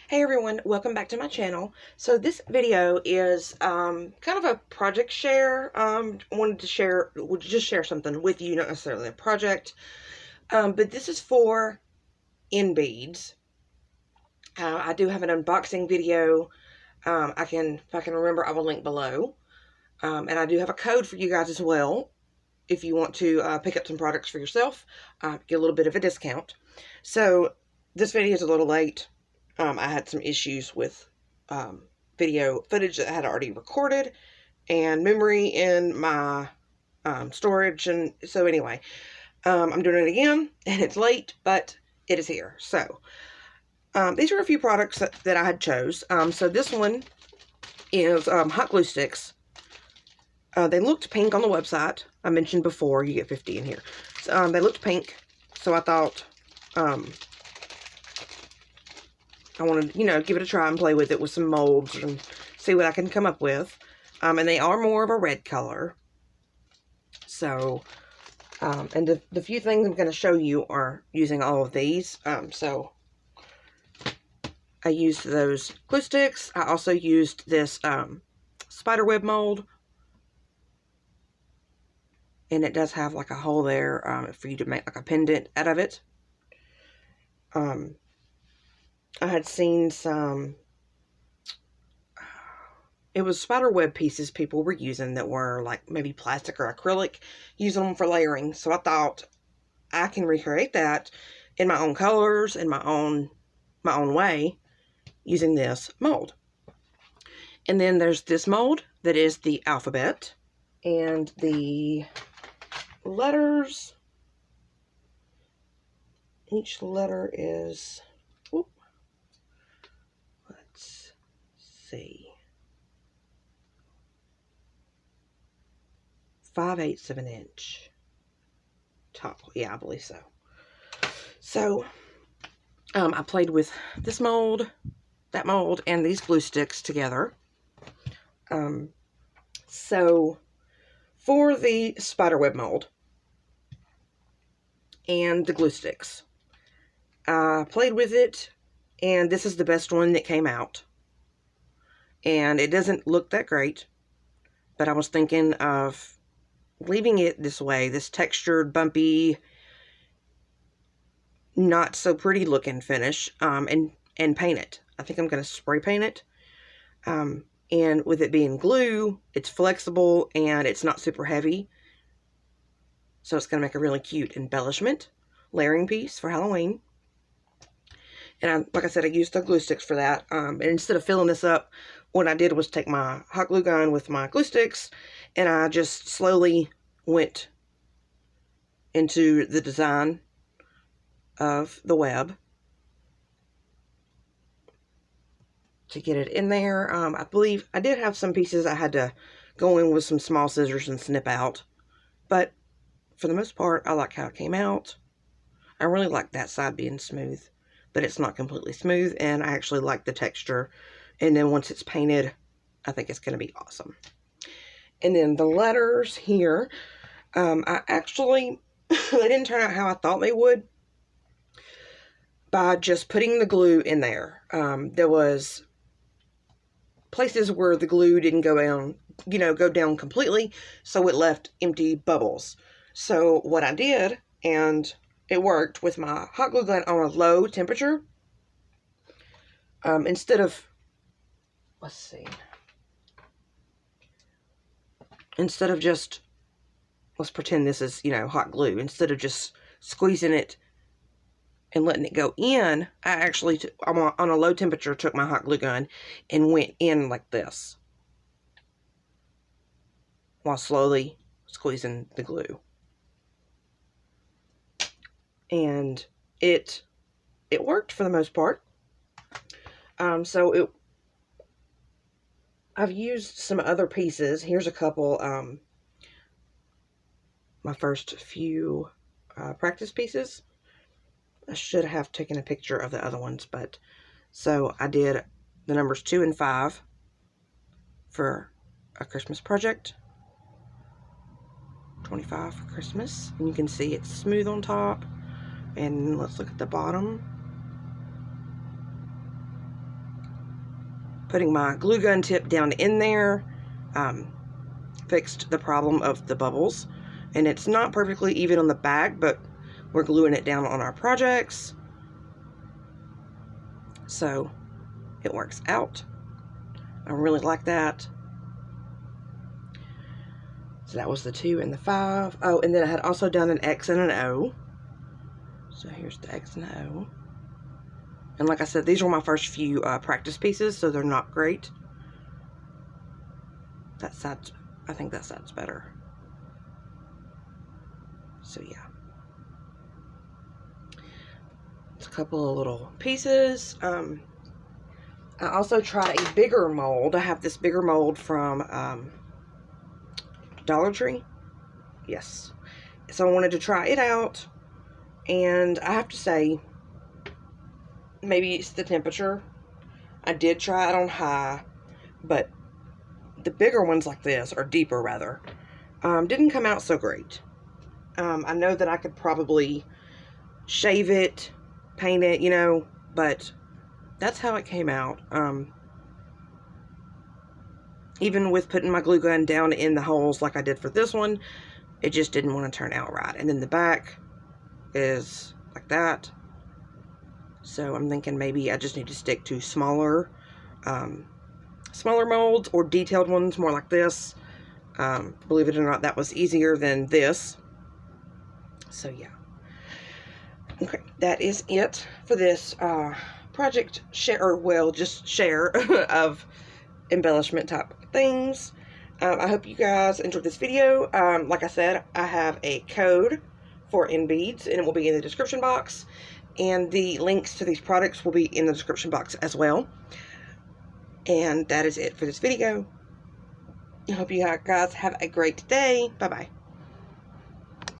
Hey everyone, welcome back to my channel. So this video is kind of a project share. Wanted to just share something with you, not necessarily a project. But this is for end beads. I do have an unboxing video. If I can remember, I will link below. And I do have a code for you guys as well. If you want to pick up some products for yourself, get a little bit of a discount. So this video is a little late. I had some issues with video footage that I had already recorded and memory in my storage. And so anyway, I'm doing it again and it's late, but it is here. So these are a few products that I had chose. So this one is hot glue sticks. They looked pink on the website. I mentioned before, you get 50 in here. So, they looked pink, so I thought I wanted to, give it a try and play with it with some molds and see what I can come up with. And they are more of a red color. So, and the few things I'm going to show you are using all of these. So, I used those glue sticks. I also used this Spiderweb Mold. And it does have like a hole there for you to make like a pendant out of it. I had seen some, it was spiderweb pieces people were using that were like maybe plastic or acrylic, using them for layering. So I thought I can recreate that in my own colors, in my own way, using this mold. And then there's this mold that is the alphabet, and the letters, each letter is, let's see, 5/8 of an inch tall. Yeah, I believe so. So I played with this mold, that mold, and these glue sticks together. So for the spiderweb mold and the glue sticks, I played with it, and this is the best one that came out. And it doesn't look that great, but I was thinking of leaving it this way, this textured, bumpy, not so pretty looking finish, and paint it. I think I'm going to spray paint it. And with it being glue, it's flexible and it's not super heavy. So it's going to make a really cute embellishment, layering piece for Halloween. And like I said, I used the glue sticks for that. And instead of filling this up, what I did was take my hot glue gun with my glue sticks, and I just slowly went into the design of the web to get it in there. I believe I did have some pieces I had to go in with some small scissors and snip out. But for the most part, I like how it came out. I really like that side being smooth, but it's not completely smooth, and I actually like the texture. And then once it's painted, I think it's going to be awesome. And then the letters here, I actually, they didn't turn out how I thought they would by just putting the glue in there. There was places where the glue didn't go down completely, so it left empty bubbles. So what I did, and it worked with my hot glue gun on a low temperature, instead of, just, let's pretend this is, hot glue. Instead of just squeezing it and letting it go in, I actually, on a low temperature, took my hot glue gun and went in like this, while slowly squeezing the glue. And it worked for the most part. So I've used some other pieces. Here's a couple, my first few practice pieces. I should have taken a picture of the other ones, but so I did the numbers 2 and 5 for a Christmas project. 25 for Christmas, and you can see it's smooth on top. And let's look at the bottom. putting my glue gun tip down in there fixed the problem of the bubbles. And it's not perfectly even on the back, but we're gluing it down on our projects, so it works out. I really like that. So that was the 2 and the 5. Oh, and then I had also done an X and an O. So here's the X and the O. And like I said, these were my first few practice pieces, so they're not great. That side's, I think that side's better. So yeah. It's a couple of little pieces. I also tried a bigger mold. I have this bigger mold from Dollar Tree. Yes. So I wanted to try it out. And I have to say, maybe it's the temperature. I did try it on high, but the bigger ones like this, or deeper rather, didn't come out so great. I know that I could probably shave it, paint it, you know, but that's how it came out. Even with putting my glue gun down in the holes like I did for this one, it just didn't want to turn out right. And then the back is like that. So I'm thinking maybe I just need to stick to smaller molds or detailed ones, more like this. Believe it or not, that was easier than this. So yeah. Okay, that is it for this project share, or well, just share of embellishment type things. I hope you guys enjoyed this video. Like I said, I have a code for NBeads, and it will be in the description box. And the links to these products will be in the description box as well. And that is it for this video. I hope you guys have a great day. Bye-bye.